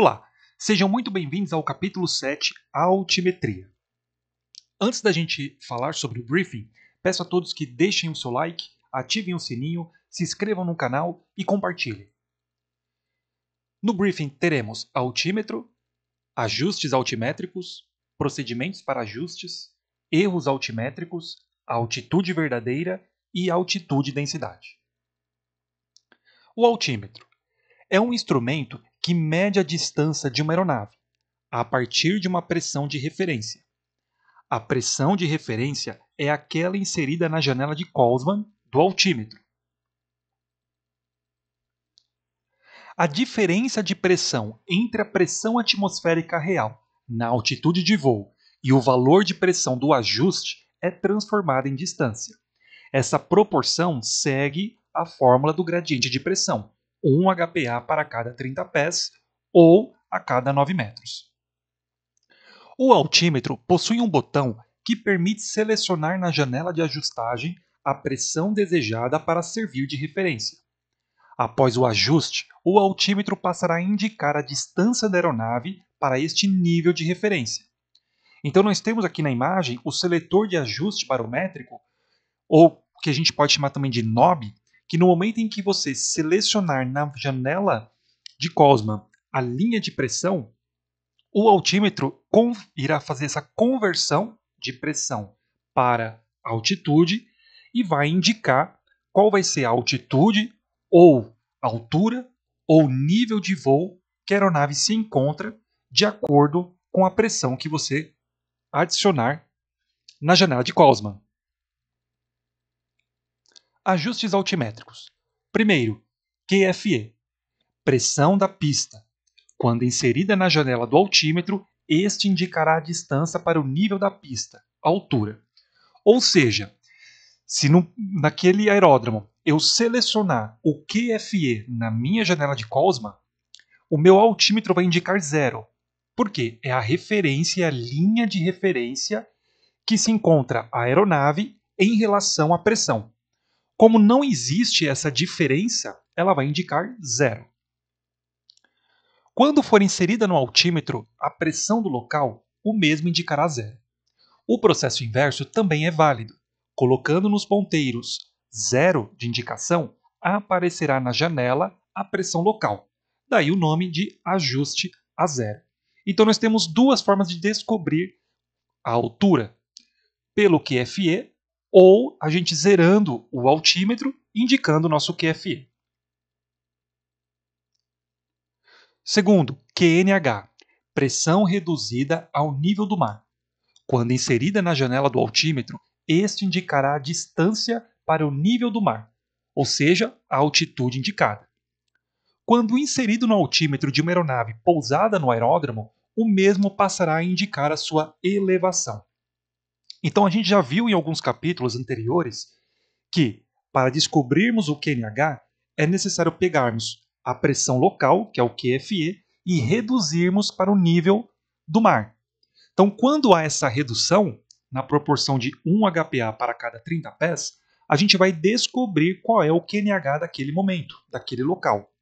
Olá, sejam muito bem-vindos ao capítulo 7, Altimetria. Antes da gente falar sobre o briefing, peço a todos que deixem o seu like, ativem o sininho, se inscrevam no canal e compartilhem. No briefing teremos altímetro, ajustes altimétricos, procedimentos para ajustes, erros altimétricos, altitude verdadeira e altitude densidade. O altímetro é um instrumento que mede a distância de uma aeronave a partir de uma pressão de referência. A pressão de referência é aquela inserida na janela de Kollmann do altímetro. A diferença de pressão entre a pressão atmosférica real na altitude de voo e o valor de pressão do ajuste é transformada em distância. Essa proporção segue a fórmula do gradiente de pressão, 1 HPA para cada 30 pés ou a cada 9 metros. O altímetro possui um botão que permite selecionar na janela de ajustagem a pressão desejada para servir de referência. Após o ajuste, o altímetro passará a indicar a distância da aeronave para este nível de referência. Então nós temos aqui na imagem o seletor de ajuste barométrico, ou que a gente pode chamar também de knob, que no momento em que você selecionar na janela de Kollmann a linha de pressão, o altímetro irá fazer essa conversão de pressão para altitude e vai indicar qual vai ser a altitude ou altura ou nível de voo que a aeronave se encontra de acordo com a pressão que você adicionar na janela de Kollmann. Ajustes altimétricos. Primeiro, QFE, pressão da pista. Quando inserida na janela do altímetro, este indicará a distância para o nível da pista, altura. Ou seja, se naquele aeródromo eu selecionar o QFE na minha janela de Kollmann, o meu altímetro vai indicar 0. Por quê? É a referência, a linha de referência que se encontra a aeronave em relação à pressão. Como não existe essa diferença, ela vai indicar 0. Quando for inserida no altímetro a pressão do local, o mesmo indicará 0. O processo inverso também é válido. Colocando nos ponteiros 0 de indicação, aparecerá na janela a pressão local. Daí o nome de ajuste a 0. Então nós temos duas formas de descobrir a altura. Pelo QFE ou a gente zerando o altímetro, indicando o nosso QFE. Segundo, QNH, pressão reduzida ao nível do mar. Quando inserida na janela do altímetro, este indicará a distância para o nível do mar, ou seja, a altitude indicada. Quando inserido no altímetro de uma aeronave pousada no aeródromo, o mesmo passará a indicar a sua elevação. Então a gente já viu em alguns capítulos anteriores que, para descobrirmos o QNH, é necessário pegarmos a pressão local, que é o QFE, e reduzirmos para o nível do mar. Então, quando há essa redução, na proporção de 1 HPA para cada 30 pés, a gente vai descobrir qual é o QNH daquele momento, daquele local.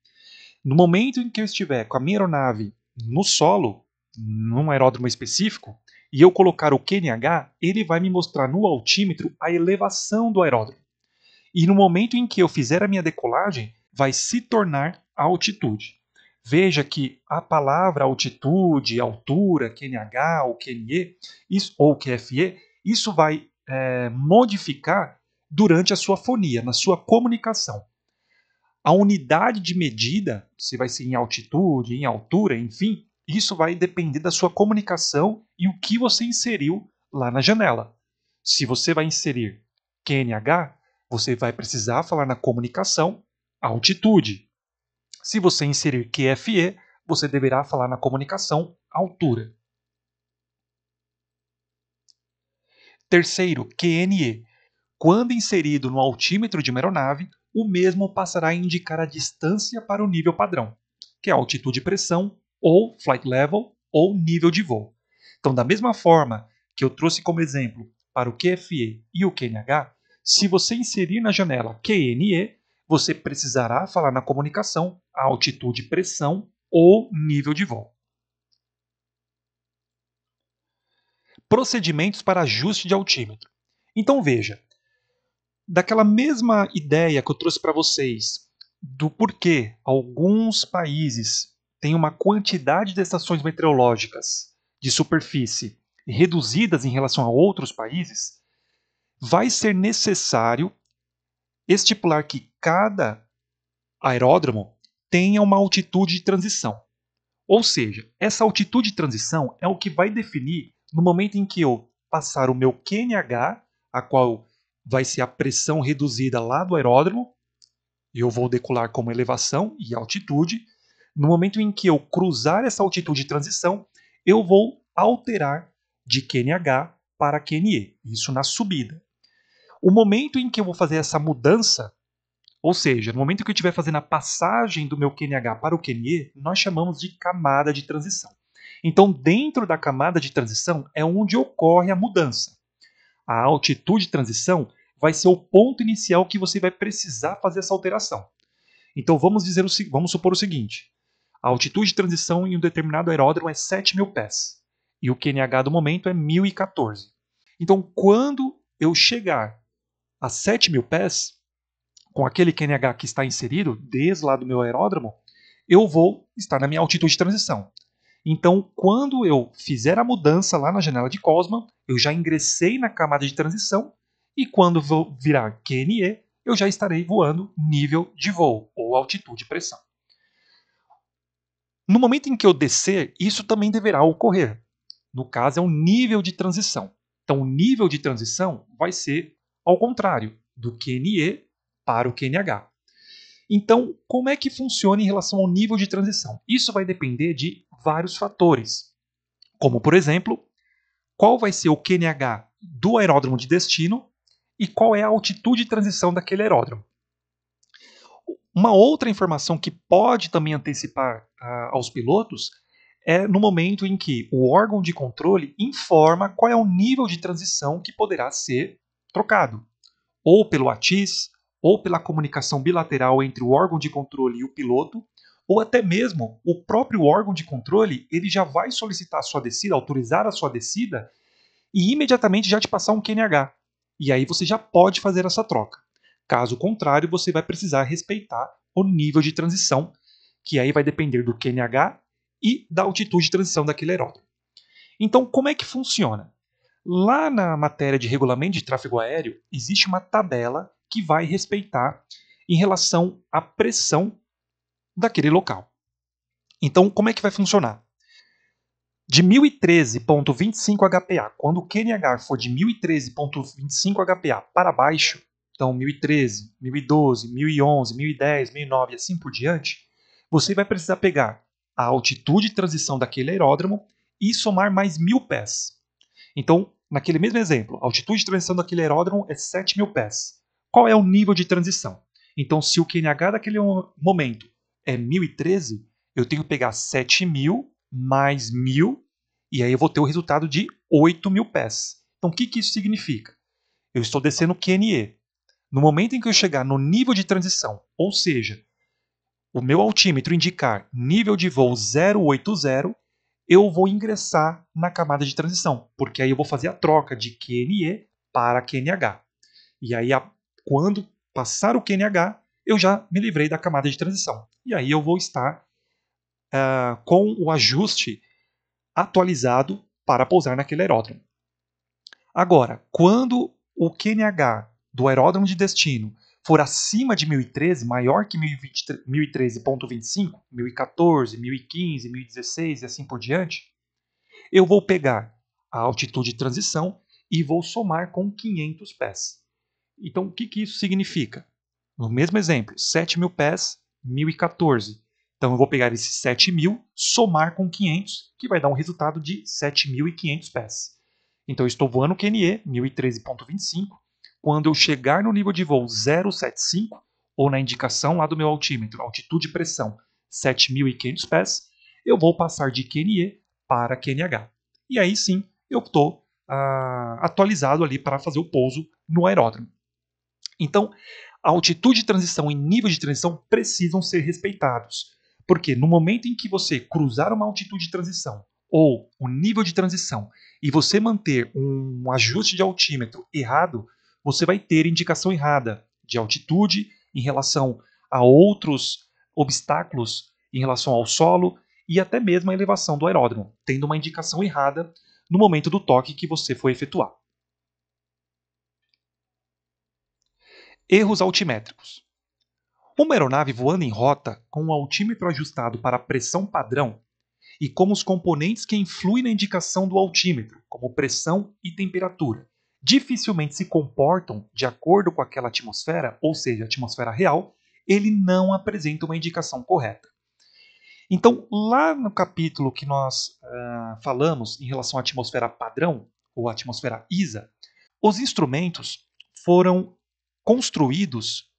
No momento em que eu estiver com a minha aeronave no solo, num aeródromo específico, e eu colocar o QNH, ele vai me mostrar no altímetro a elevação do aeródromo. E no momento em que eu fizer a minha decolagem, vai se tornar a altitude. Veja que a palavra altitude, altura, QNH ou QNE, ou QFE, isso vai modificar durante a sua fonia, na sua comunicação. A unidade de medida, se vai ser em altitude, em altura, enfim, isso vai depender da sua comunicação e o que você inseriu lá na janela. Se você vai inserir QNH, você vai precisar falar na comunicação altitude. Se você inserir QFE, você deverá falar na comunicação altura. Terceiro, QNE. Quando inserido no altímetro de uma aeronave, o mesmo passará a indicar a distância para o nível padrão, que é a altitude e pressão, ou flight level, ou nível de voo. Então, da mesma forma que eu trouxe como exemplo para o QFE e o QNH, se você inserir na janela QNE, você precisará falar na comunicação a altitude e pressão ou nível de voo. Procedimentos para ajuste de altímetro. Então veja, daquela mesma ideia que eu trouxe para vocês do porquê alguns países têm uma quantidade de estações meteorológicas de superfície reduzidas em relação a outros países, vai ser necessário estipular que cada aeródromo tenha uma altitude de transição. Ou seja, essa altitude de transição é o que vai definir no momento em que eu passar o meu QNH, a qual vai ser a pressão reduzida lá do aeródromo, eu vou decolar como elevação e altitude. No momento em que eu cruzar essa altitude de transição, eu vou alterar de QNH para QNE, isso na subida. O momento em que eu vou fazer essa mudança, ou seja, no momento que eu estiver fazendo a passagem do meu QNH para o QNE, nós chamamos de camada de transição. Então, dentro da camada de transição é onde ocorre a mudança. A altitude de transição vai ser o ponto inicial que você vai precisar fazer essa alteração. Então, vamos supor o seguinte: a altitude de transição em um determinado aeródromo é 7.000 pés e o QNH do momento é 1.014. Então, quando eu chegar a 7.000 pés, com aquele QNH que está inserido desde lá do meu aeródromo, eu vou estar na minha altitude de transição. Então, quando eu fizer a mudança lá na janela de Kosman, eu já ingressei na camada de transição e quando vou virar QNE, eu já estarei voando nível de voo ou altitude e pressão. No momento em que eu descer, isso também deverá ocorrer. No caso, é um nível de transição. Então, o nível de transição vai ser ao contrário, do QNE para o QNH. Então, como é que funciona em relação ao nível de transição? Isso vai depender de vários fatores, como, por exemplo, qual vai ser o QNH do aeródromo de destino e qual é a altitude de transição daquele aeródromo. Uma outra informação que pode também antecipar aos pilotos é no momento em que o órgão de controle informa qual é o nível de transição que poderá ser trocado, ou pelo ATIS, ou pela comunicação bilateral entre o órgão de controle e o piloto, ou até mesmo o próprio órgão de controle, ele já vai solicitar a sua descida, autorizar a sua descida e imediatamente já te passar um QNH. E aí você já pode fazer essa troca. Caso contrário, você vai precisar respeitar o nível de transição, que aí vai depender do QNH e da altitude de transição daquele aeródromo. Então, como é que funciona? Lá na matéria de regulamento de tráfego aéreo, existe uma tabela que vai respeitar em relação à pressão daquele local. Então, como é que vai funcionar? De 1013.25 HPA, quando o QNH for de 1013.25 HPA para baixo, então 1013, 1012, 1011, 1010, 1009 e assim por diante, você vai precisar pegar a altitude de transição daquele aeródromo e somar mais 1.000 pés. Então, naquele mesmo exemplo, a altitude de transição daquele aeródromo é 7.000 pés. Qual é o nível de transição? Então, se o QNH daquele momento é 1013, eu tenho que pegar 7.000 mais 1.000, e aí eu vou ter o resultado de 8.000 pés. Então, o que isso significa? Eu estou descendo o QNE. No momento em que eu chegar no nível de transição, ou seja, o meu altímetro indicar nível de voo 080, eu vou ingressar na camada de transição, porque aí eu vou fazer a troca de QNE para QNH. E aí, quando passar o QNH, eu já me livrei da camada de transição. E aí eu vou estar com o ajuste atualizado para pousar naquele aeródromo. Agora, quando o QNH do aeródromo de destino for acima de 1013, maior que 1013.25, 1014, 1015, 1016 e assim por diante, eu vou pegar a altitude de transição e vou somar com 500 pés. Então, o que isso significa? No mesmo exemplo, 7.000 pés, 1014. Então, eu vou pegar esses 7.000, somar com 500, que vai dar um resultado de 7.500 pés. Então, eu estou voando QNE, 1013.25. Quando eu chegar no nível de voo 075, ou na indicação lá do meu altímetro, altitude e pressão 7.500 pés, eu vou passar de QNE para QNH. E aí sim, eu estou atualizado ali para fazer o pouso no aeródromo. Então, a altitude de transição e nível de transição precisam ser respeitados, Porque no momento em que você cruzar uma altitude de transição ou um nível de transição e você manter um ajuste de altímetro errado, você vai ter indicação errada de altitude em relação a outros obstáculos em relação ao solo e até mesmo a elevação do aeródromo, tendo uma indicação errada no momento do toque que você for efetuar. Erros altimétricos. Uma aeronave voando em rota com um altímetro ajustado para a pressão padrão e como os componentes que influem na indicação do altímetro, como pressão e temperatura, dificilmente se comportam de acordo com aquela atmosfera, ou seja, a atmosfera real, ele não apresenta uma indicação correta. Então, lá no capítulo que nós falamos em relação à atmosfera padrão, ou atmosfera ISA, os instrumentos foram construídos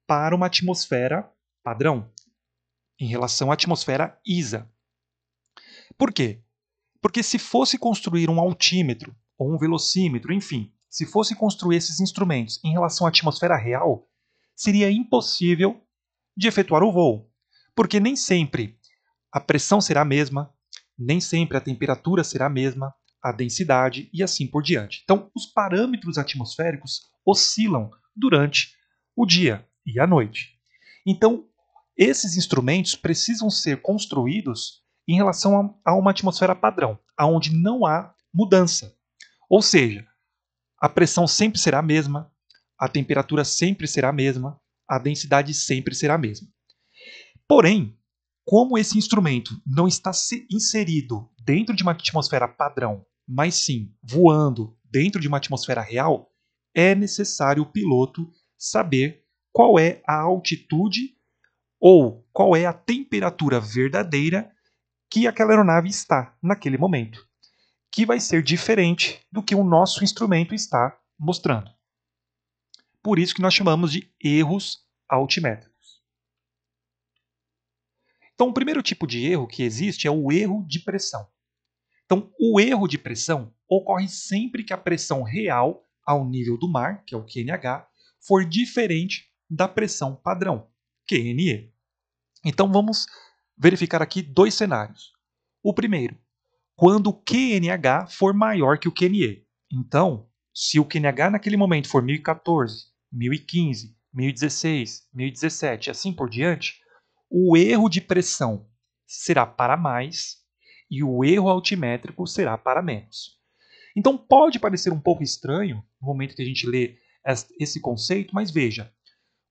para uma atmosfera padrão, em relação à atmosfera ISA. Por quê? Porque se fosse construir um altímetro ou um velocímetro, enfim, se fosse construir esses instrumentos em relação à atmosfera real, seria impossível de efetuar o voo, porque nem sempre a pressão será a mesma, nem sempre a temperatura será a mesma, a densidade e assim por diante. Então, os parâmetros atmosféricos oscilam durante o dia e a noite. Então, esses instrumentos precisam ser construídos em relação a uma atmosfera padrão, onde não há mudança. Ou seja, a pressão sempre será a mesma, a temperatura sempre será a mesma, a densidade sempre será a mesma. Porém, como esse instrumento não está inserido dentro de uma atmosfera padrão, mas sim voando dentro de uma atmosfera real, é necessário o piloto saber qual é a altitude ou qual é a temperatura verdadeira que aquela aeronave está naquele momento, que vai ser diferente do que o nosso instrumento está mostrando. Por isso que nós chamamos de erros altimétricos. Então, o primeiro tipo de erro que existe é o erro de pressão. Então, o erro de pressão ocorre sempre que a pressão real ao nível do mar, que é o QNH, for diferente da pressão padrão, QNE. Então, vamos verificar aqui dois cenários. O primeiro, quando o QNH for maior que o QNE. Então, se o QNH naquele momento for 1014, 1015, 1016, 1017 e assim por diante, o erro de pressão será para mais e o erro altimétrico será para menos. Então pode parecer um pouco estranho no momento que a gente lê esse conceito, mas veja,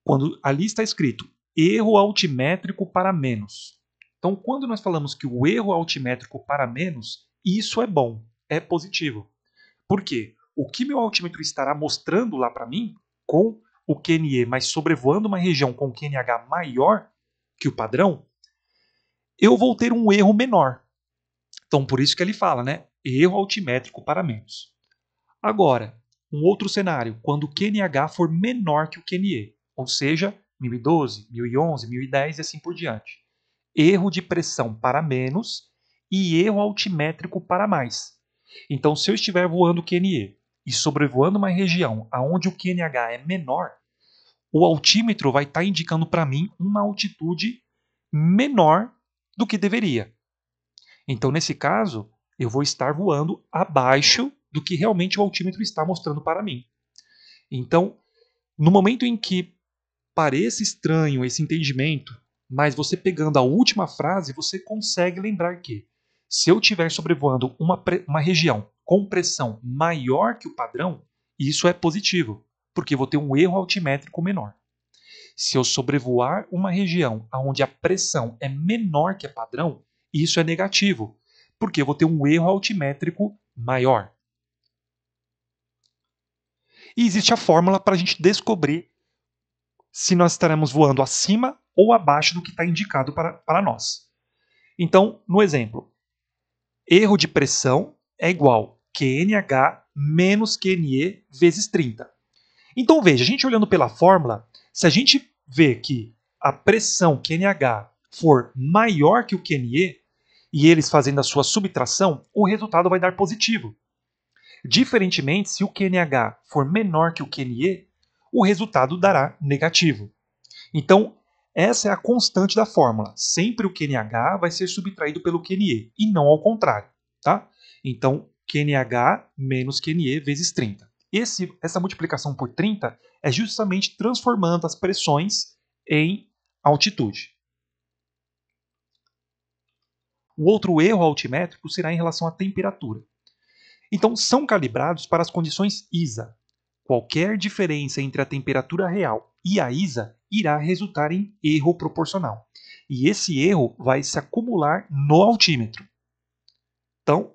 quando ali está escrito erro altimétrico para menos. Então, quando nós falamos que o erro altimétrico para menos, isso é bom, é positivo. Por quê? O que meu altímetro estará mostrando lá para mim, com o QNE, mas sobrevoando uma região com QNH maior que o padrão, eu vou ter um erro menor. Então, por isso que ele fala, né? Erro altimétrico para menos. Agora, um outro cenário, quando o QNH for menor que o QNE, ou seja, 1012, 1011, 1010 e assim por diante. Erro de pressão para menos e erro altimétrico para mais. Então, se eu estiver voando o QNE e sobrevoando uma região onde o QNH é menor, o altímetro vai estar indicando para mim uma altitude menor do que deveria. Então, nesse caso, eu vou estar voando abaixo do que realmente o altímetro está mostrando para mim. Então, no momento em que pareça estranho esse entendimento, mas você pegando a última frase, você consegue lembrar que, se eu estiver sobrevoando uma região com pressão maior que o padrão, isso é positivo, porque eu vou ter um erro altimétrico menor. Se eu sobrevoar uma região onde a pressão é menor que a padrão, isso é negativo, porque eu vou ter um erro altimétrico maior. E existe a fórmula para a gente descobrir se nós estaremos voando acima ou abaixo do que está indicado para nós. Então, no exemplo, erro de pressão é igual QNH menos QNE vezes 30. Então, veja, a gente olhando pela fórmula, se a gente vê que a pressão QNH for maior que o QNE, e eles fazendo a sua subtração, o resultado vai dar positivo. Diferentemente, se o QNH for menor que o QNE, o resultado dará negativo. Então, essa é a constante da fórmula. Sempre o QNH vai ser subtraído pelo QNE, e não ao contrário. Tá? Então, QNH menos QNE vezes 30. Essa multiplicação por 30 é justamente transformando as pressões em altitude. O outro erro altimétrico será em relação à temperatura. Então, são calibrados para as condições ISA. Qualquer diferença entre a temperatura real e a ISA irá resultar em erro proporcional. E esse erro vai se acumular no altímetro. Então,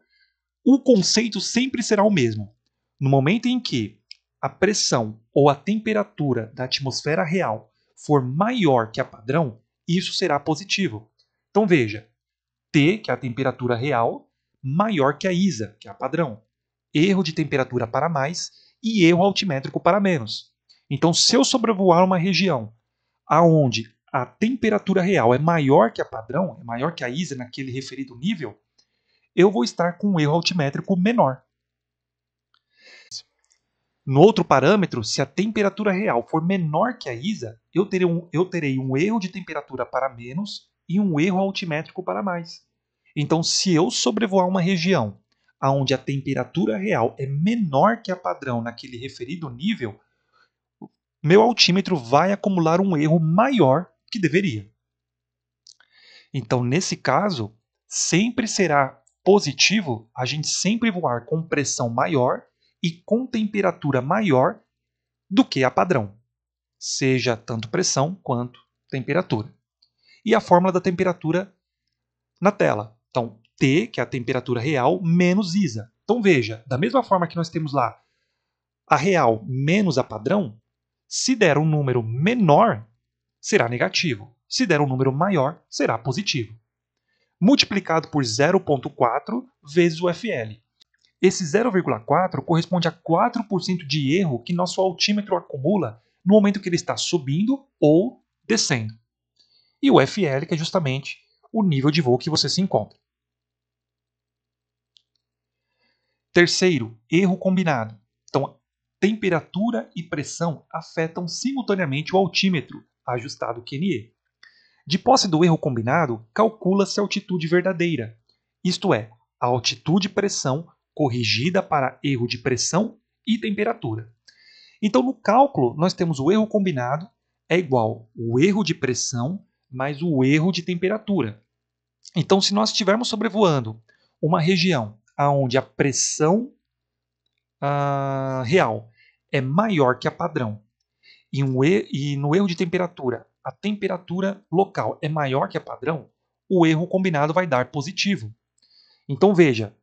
o conceito sempre será o mesmo. No momento em que a pressão ou a temperatura da atmosfera real for maior que a padrão, isso será positivo. Então veja, T, que é a temperatura real, maior que a ISA, que é a padrão. Erro de temperatura para mais e erro altimétrico para menos. Então, se eu sobrevoar uma região aonde a temperatura real é maior que a padrão, é maior que a ISA naquele referido nível, eu vou estar com um erro altimétrico menor. No outro parâmetro, se a temperatura real for menor que a ISA, eu terei um erro de temperatura para menos e um erro altimétrico para mais. Então, se eu sobrevoar uma região onde a temperatura real é menor que a padrão naquele referido nível, meu altímetro vai acumular um erro maior que deveria. Então, nesse caso, sempre será positivo a gente sempre voar com pressão maior e com temperatura maior do que a padrão, seja tanto pressão quanto temperatura. E a fórmula da temperatura na tela. Então, T, que é a temperatura real, menos ISA. Então, veja, da mesma forma que nós temos lá a real menos a padrão, se der um número menor, será negativo. Se der um número maior, será positivo. Multiplicado por 0,4 vezes o FL. Esse 0,4 corresponde a 4% de erro que nosso altímetro acumula no momento que ele está subindo ou descendo. E o FL, que é justamente o nível de voo que você se encontra. Terceiro, erro combinado. Então, temperatura e pressão afetam simultaneamente o altímetro, ajustado QNE. De posse do erro combinado, calcula-se a altitude verdadeira, isto é, a altitude e pressão corrigida para erro de pressão e temperatura. Então, no cálculo, nós temos o erro combinado é igual o erro de pressão mais o erro de temperatura. Então, se nós estivermos sobrevoando uma região onde a pressão real é maior que a padrão e no erro de temperatura a temperatura local é maior que a padrão, o erro combinado vai dar positivo. Então veja,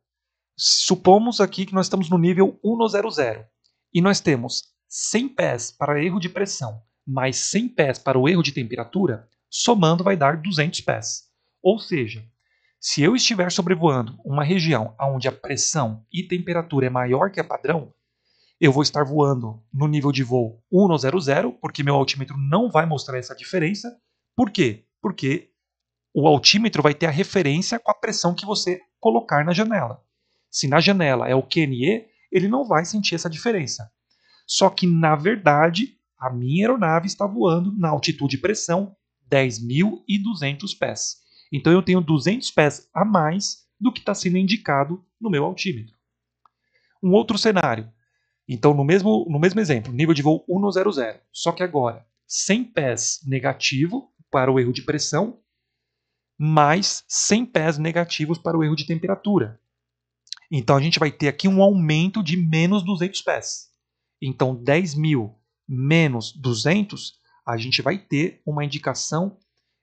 supomos aqui que nós estamos no nível 100 e nós temos 100 pés para erro de pressão mais 100 pés para o erro de temperatura, somando vai dar 200 pés. Ou seja, se eu estiver sobrevoando uma região onde a pressão e temperatura é maior que a padrão, eu vou estar voando no nível de voo 100, porque meu altímetro não vai mostrar essa diferença. Por quê? Porque o altímetro vai ter a referência com a pressão que você colocar na janela. Se na janela é o QNE, ele não vai sentir essa diferença. Só que, na verdade, a minha aeronave está voando na altitude e pressão 10.200 pés. Então eu tenho 200 pés a mais do que está sendo indicado no meu altímetro. Um outro cenário. Então, no mesmo exemplo, nível de voo 100, só que agora 100 pés negativo para o erro de pressão, mais 100 pés negativos para o erro de temperatura. Então, a gente vai ter aqui um aumento de menos 200 pés. Então, 10.000 menos 200, a gente vai ter uma indicação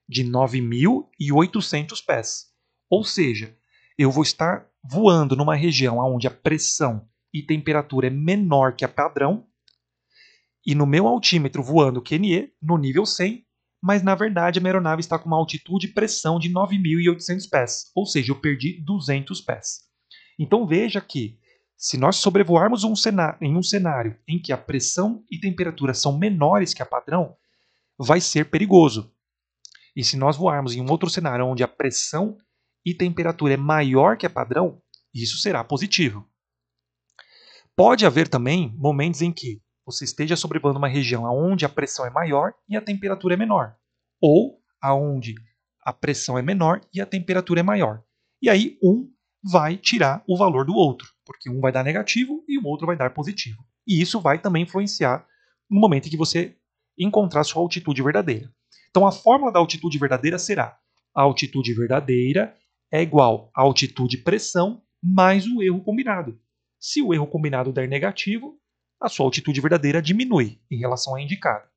de 9.800 pés. Ou seja, eu vou estar voando numa região onde a pressão e temperatura é menor que a padrão, e no meu altímetro voando QNE no nível 100, mas na verdade a minha aeronave está com uma altitude e pressão de 9.800 pés, ou seja, eu perdi 200 pés. Então veja que, se nós sobrevoarmos em um cenário em que a pressão e temperatura são menores que a padrão, vai ser perigoso. E se nós voarmos em um outro cenário onde a pressão e temperatura é maior que a padrão, isso será positivo. Pode haver também momentos em que você esteja sobrevoando uma região onde a pressão é maior e a temperatura é menor. ou aonde a pressão é menor e a temperatura é maior. E aí um vai tirar o valor do outro, porque um vai dar negativo e o outro vai dar positivo. E isso vai também influenciar no momento em que você encontrar sua altitude verdadeira. Então a fórmula da altitude verdadeira será: a altitude verdadeira é igual à altitude pressão mais o erro combinado. Se o erro combinado der negativo, a sua altitude verdadeira diminui em relação à indicada.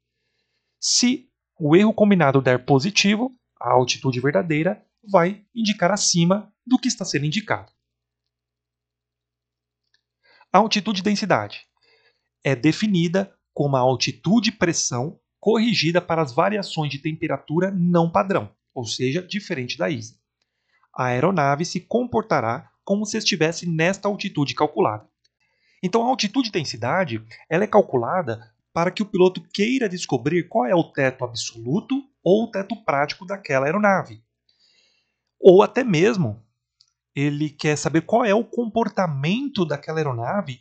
Se o erro combinado der positivo, a altitude verdadeira vai indicar acima do que está sendo indicado. A altitude densidade é definida como a altitude-pressão corrigida para as variações de temperatura não padrão, ou seja, diferente da ISA. A aeronave se comportará como se estivesse nesta altitude calculada. Então, a altitude-densidade ela é calculada para que o piloto queira descobrir qual é o teto absoluto ou o teto prático daquela aeronave. Ou até mesmo ele quer saber qual é o comportamento daquela aeronave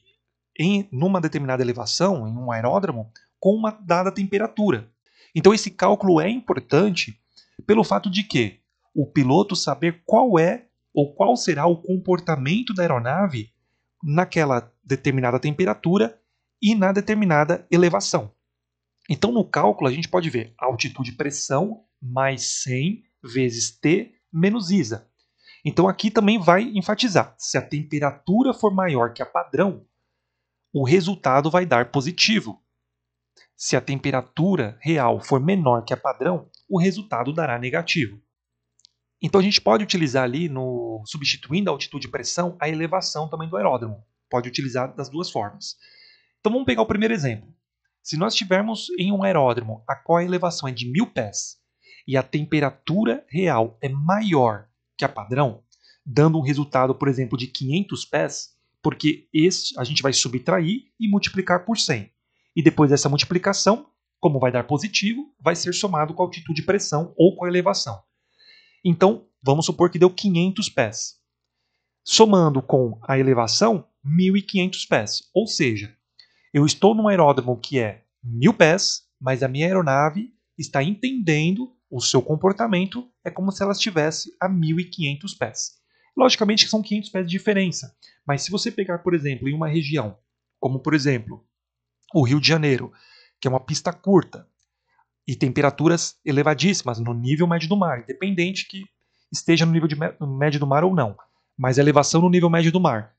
numa determinada elevação, em um aeródromo, com uma dada temperatura. Então esse cálculo é importante pelo fato de que o piloto saber qual é ou qual será o comportamento da aeronave naquela determinada temperatura e na determinada elevação. Então no cálculo a gente pode ver altitude pressão mais 100 vezes T menos ISA. Então aqui também vai enfatizar, se a temperatura for maior que a padrão, o resultado vai dar positivo. Se a temperatura real for menor que a padrão, o resultado dará negativo. Então a gente pode utilizar ali, substituindo a altitude e pressão, a elevação também do aeródromo. Pode utilizar das duas formas. Então vamos pegar o primeiro exemplo. Se nós estivermos em um aeródromo a qual a elevação é de 1000 pés e a temperatura real é maior que a padrão, dando um resultado, por exemplo, de 500 pés, porque a gente vai subtrair e multiplicar por 100. E depois dessa multiplicação, como vai dar positivo, vai ser somado com a altitude e pressão ou com a elevação. Então, vamos supor que deu 500 pés. Somando com a elevação, 1.500 pés. Ou seja, eu estou num aeródromo que é 1000 pés, mas a minha aeronave está entendendo o seu comportamento é como se ela estivesse a 1.500 pés. Logicamente que são 500 pés de diferença, mas se você pegar, por exemplo, em uma região, como por exemplo o Rio de Janeiro, que é uma pista curta e temperaturas elevadíssimas no nível médio do mar, independente que esteja no nível médio do mar ou não, mas elevação no nível médio do mar,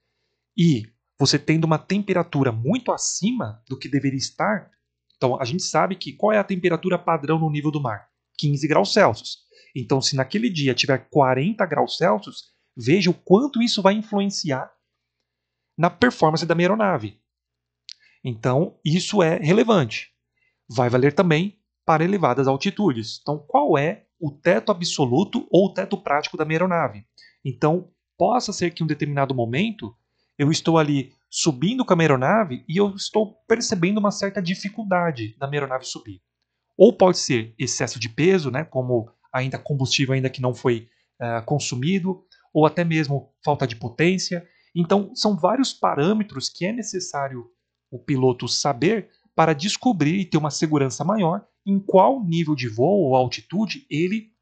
e você tendo uma temperatura muito acima do que deveria estar, então a gente sabe que qual é a temperatura padrão no nível do mar? 15 graus Celsius. Então se naquele dia tiver 40 graus Celsius, veja o quanto isso vai influenciar na performance da minha aeronave. Então isso é relevante. Vai valer também para elevadas altitudes. Então qual é o teto absoluto ou o teto prático da minha aeronave? Então possa ser que em um determinado momento eu estou ali subindo com a minha aeronave e eu estou percebendo uma certa dificuldade da minha aeronave subir. Ou pode ser excesso de peso, né, como ainda combustível ainda que não foi consumido, ou até mesmo falta de potência. Então, são vários parâmetros que é necessário o piloto saber para descobrir e ter uma segurança maior em qual nível de voo ou altitude ele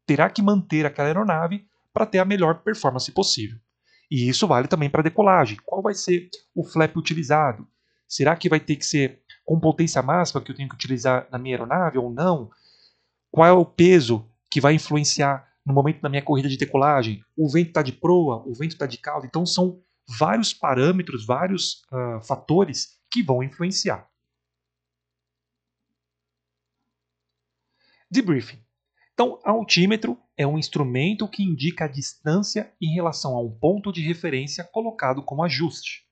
terá que manter aquela aeronave para ter a melhor performance possível. E isso vale também para a decolagem. Qual vai ser o flap utilizado? Será que vai ter que ser com potência máxima que eu tenho que utilizar na minha aeronave ou não? Qual é o peso que vai influenciar no momento da minha corrida de decolagem? O vento está de proa, o vento está de cauda. Então são vários parâmetros, vários fatores que vão influenciar. Debriefing. Então, altímetro é um instrumento que indica a distância em relação a um ponto de referência colocado como ajuste.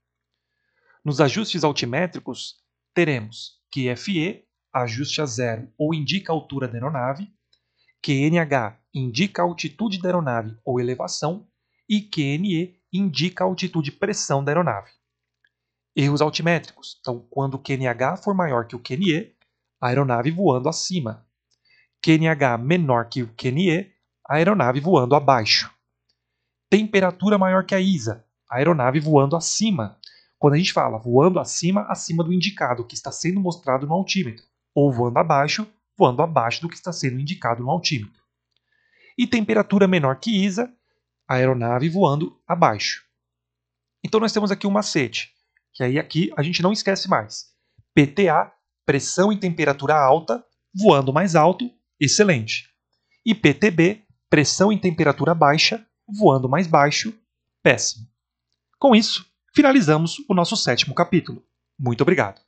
Nos ajustes altimétricos, teremos QFE, ajuste a zero ou indica a altura da aeronave, QNH indica a altitude da aeronave ou elevação e QNE indica a altitude e pressão da aeronave. Erros altimétricos. Então, quando o QNH for maior que o QNE, a aeronave voando acima. QNH menor que o QNE, a aeronave voando abaixo. Temperatura maior que a ISA, a aeronave voando acima. Quando a gente fala voando acima, acima do indicado, que está sendo mostrado no altímetro. Ou voando abaixo, voando abaixo do que está sendo indicado no altímetro. E temperatura menor que ISA, a aeronave voando abaixo. Então nós temos aqui um macete, que aí aqui a gente não esquece mais. PTA, pressão e temperatura alta, voando mais alto, excelente. E PTB, pressão e temperatura baixa, voando mais baixo, péssimo. Com isso, finalizamos o nosso 7º capítulo. Muito obrigado!